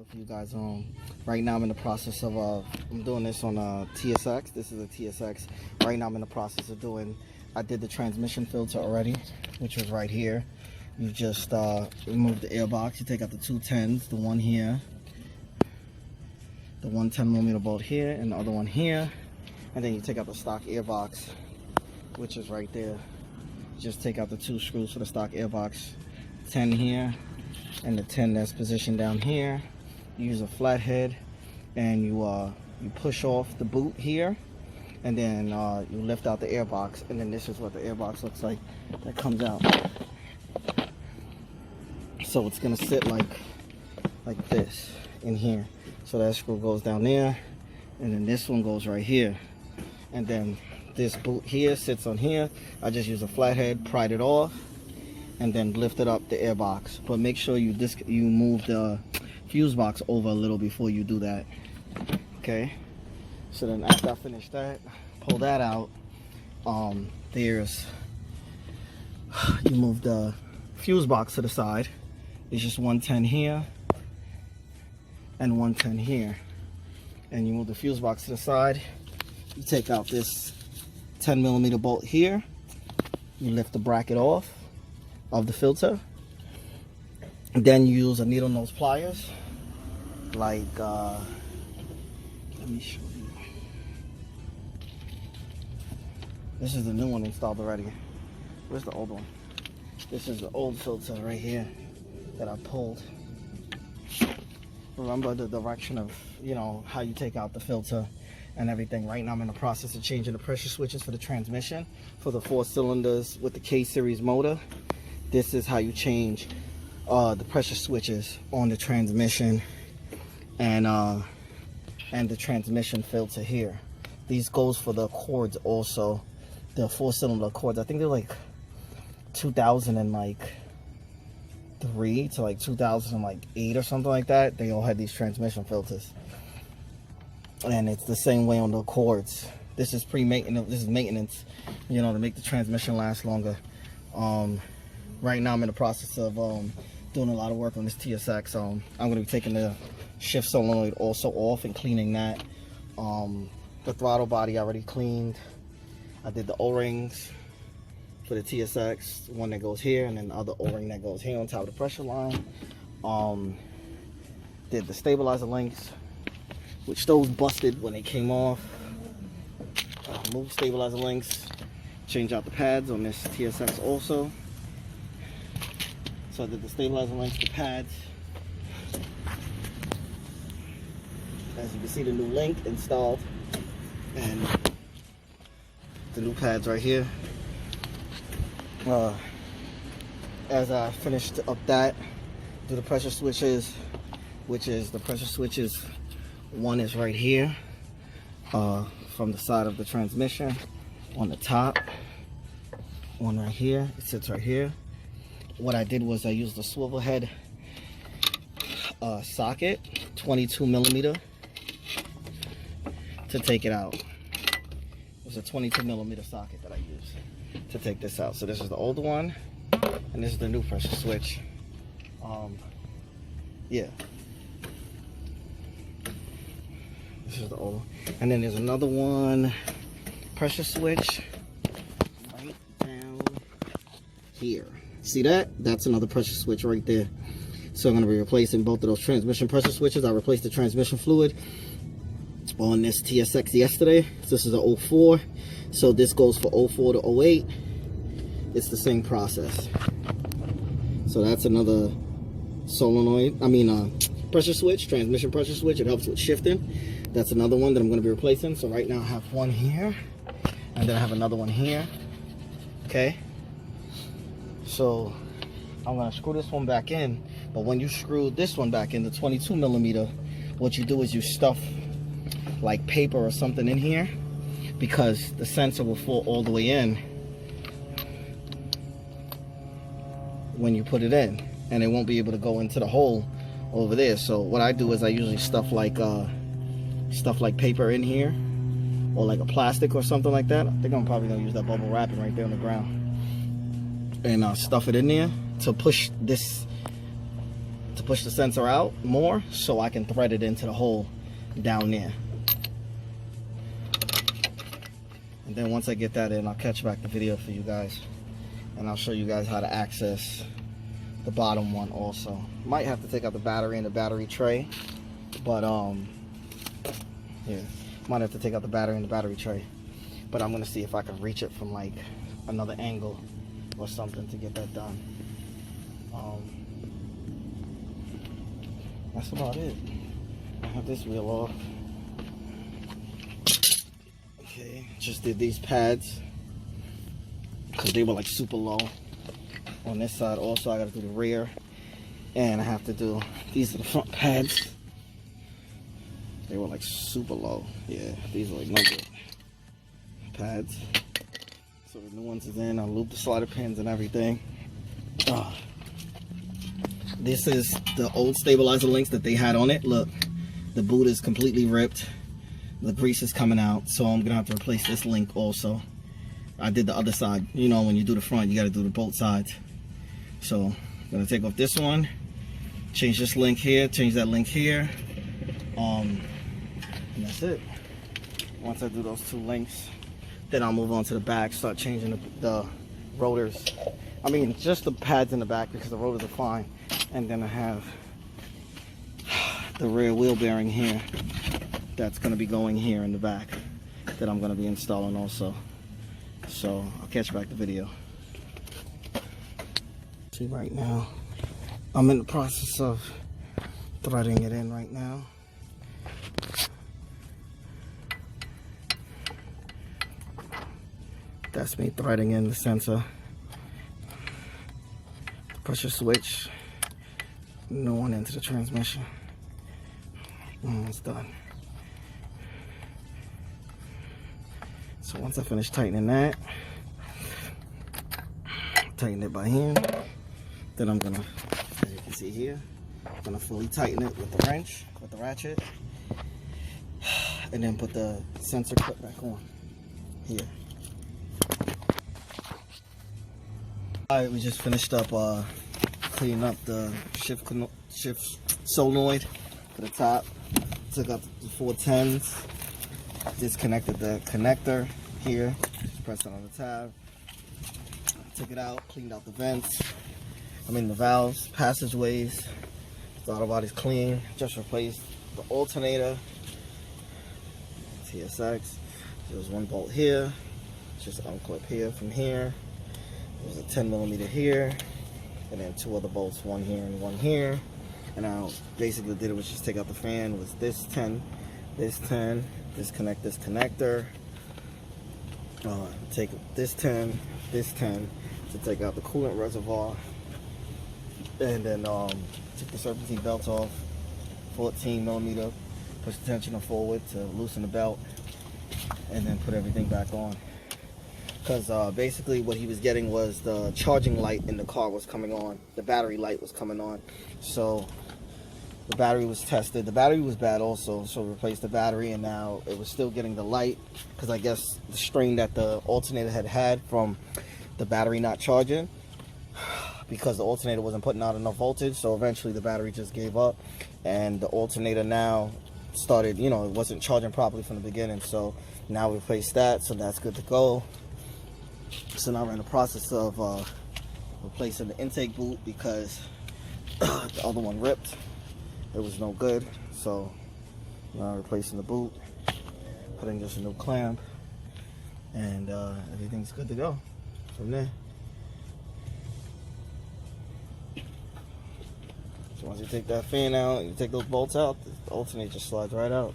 video for you guys. Right now I'm in the process of I'm doing this on a TSX. This is a TSX. Right now I'm in the process of I did the transmission filter already, which was right here. You just remove the airbox. You take out the two 10s, the one here, the 110mm bolt here, and the other one here, and then you take out the stock airbox, which is right there. Just take out the two screws for the stock airbox, 10 here and the 10 that's positioned down here. You use a flathead and you push off the boot here, and then you lift out the airbox, and then this is what the airbox looks like that comes out. So it's gonna sit like this in here. So that screw goes down there, and then this one goes right here, and then this boot here sits on here. I just use a flathead, pried it off, and then lifted up the airbox. But make sure you move the fuse box over a little before you do that. Okay. So then after I finish that, pull that out. You move the fuse box to the side. It's just 110 here and 110 here. And you move the fuse box to the side. You take out this 10mm bolt here. You lift the bracket off of the filter. And then you use a needle nose pliers. Let me show you. This is the new one installed already. Where's the old one? This is the old filter right here that I pulled. Remember the direction of, how you take out the filter and everything. Right now I'm in the process of changing the pressure switches for the transmission for the 4 cylinders with the K series motor. This is how you change the pressure switches on the transmission and the transmission filter here. These goes for the cords also, the 4-cylinder cords. I think they're like 2003 to like 2008 or something like that. They all had these transmission filters, and it's the same way on the cords. This is pre-maintenance. This is maintenance, to make the transmission last longer. Right now I'm in the process of doing a lot of work on this TSX. I'm going to be taking the shift solenoid also off and cleaning that. The throttle body I already cleaned. I did the O-rings for the TSX, one that goes here, and then the other O-ring that goes here on top of the pressure line. Did the stabilizer links, which those busted when they came off. Moved stabilizer links, change out the pads on this TSX also. So I did the stabilizer links, the pads. As you can see, the new link installed, and the new pads right here. As I finished up that, do the pressure switches, which is the pressure switches. One is right here, from the side of the transmission on the top. One right here, it sits right here. What I did was I used the swivel head socket, 22mm, to take it out. It was a 22mm socket that I used to take this out. So this is the old one, and this is the new pressure switch. Yeah. This is the old one. And then there's another one, pressure switch, right down here. See that? That's another pressure switch right there. So I'm going to be replacing both of those transmission pressure switches. I replaced the transmission fluid on this TSX yesterday. So this is a 04. So this goes for 04 to 08. It's the same process. So that's another pressure switch, transmission pressure switch. It helps with shifting. That's another one that I'm going to be replacing. So right now I have one here, and then I have another one here. Okay. So I'm going to screw this one back in. But when you screw this one back in, the 22mm, what you do is you stuff like paper or something in here, because the sensor will fall all the way in when you put it in, and it won't be able to go into the hole over there. So what I do is I usually stuff like paper in here, or like a plastic or something like that. I think I'm probably gonna use that bubble wrapping right there on the ground, and stuff it in there to push this to push the sensor out more so I can thread it into the hole down there. And then once I get that in, I'll catch back the video for you guys, and I'll show you guys how to access the bottom one also. Might have to take out the battery and the battery tray, but yeah, might have to take out the battery and the battery tray, but I'm gonna see if I can reach it from like another angle or something to get that done. That's about it. I have this wheel off. Okay, just did these pads because they were like super low on this side. Also, I gotta do the rear, and I have to do, these are the front pads. They were like super low. Yeah, these are like no good pads. So the new ones is in. I loop the slider pins and everything. This is the old stabilizer links that they had on it. Look, the boot is completely ripped. The grease is coming out, so I'm gonna have to replace this link also. I did the other side. You know, when you do the front, you gotta do the both sides. So I'm gonna take off this one, change this link here, change that link here, and that's it. Once I do those two links, then I'll move on to the back, start changing the rotors. I mean, just the pads in the back because the rotors are fine. And then I have the rear wheel bearing here that's going to be going here in the back that I'm going to be installing also. So I'll catch back the video. See, right now I'm in the process of threading it in right now. That's me threading in the sensor. Push a switch. No one into the transmission. Almost done. So once I finish tightening that, tighten it by hand. Then I'm gonna, as you can see here, I'm gonna fully tighten it with the wrench, with the ratchet, and then put the sensor clip back on here. All right, we just finished up cleaning up the shift solenoid for the top. Took out the 410s, disconnected the connector here, just pressed it on the tab. Took it out, cleaned out the vents, the valves, passageways. The auto body's clean. Just replaced the alternator, TSX. There's one bolt here, just unclip here from here. There's a 10mm here, and then two other bolts, one here and one here. And I basically did it was just take out the fan with this 10, disconnect this connector, take this 10 to take out the coolant reservoir, and then take the serpentine belt off, 14mm, push the tensioner forward to loosen the belt, and then put everything back on. Because basically what he was getting was the charging light in the car was coming on. The battery light was coming on. So the battery was tested. The battery was bad also, so we replaced the battery, and now it was still getting the light because I guess the strain that the alternator had from the battery not charging, because the alternator wasn't putting out enough voltage. So eventually the battery just gave up, and the alternator now started, it wasn't charging properly from the beginning. So now we replaced that, so that's good to go. So now we're in the process of replacing the intake boot because the other one ripped. It was no good. So now replacing the boot, putting just a new clamp, and everything's good to go from there. So once you take that fan out, you take those bolts out, the alternator just slides right out.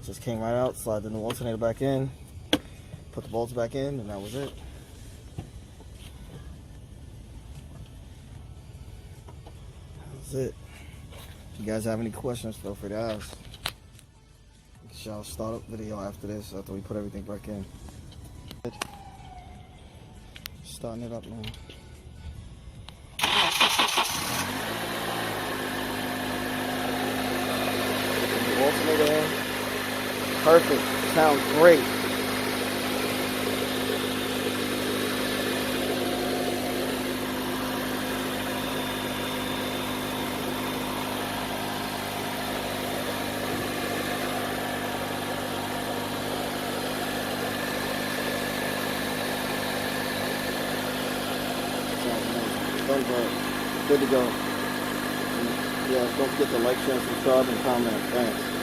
Just came right out, slide the new alternator back in, put the bolts back in, and that was it. That's it. If you guys have any questions, feel free to ask. I'll start up video after this, after we put everything back in. Starting it up now. Alternator in. Perfect. Sounds great. Thumbs up. Good to go. Yeah, don't forget to like, share, subscribe, and comment. Thanks.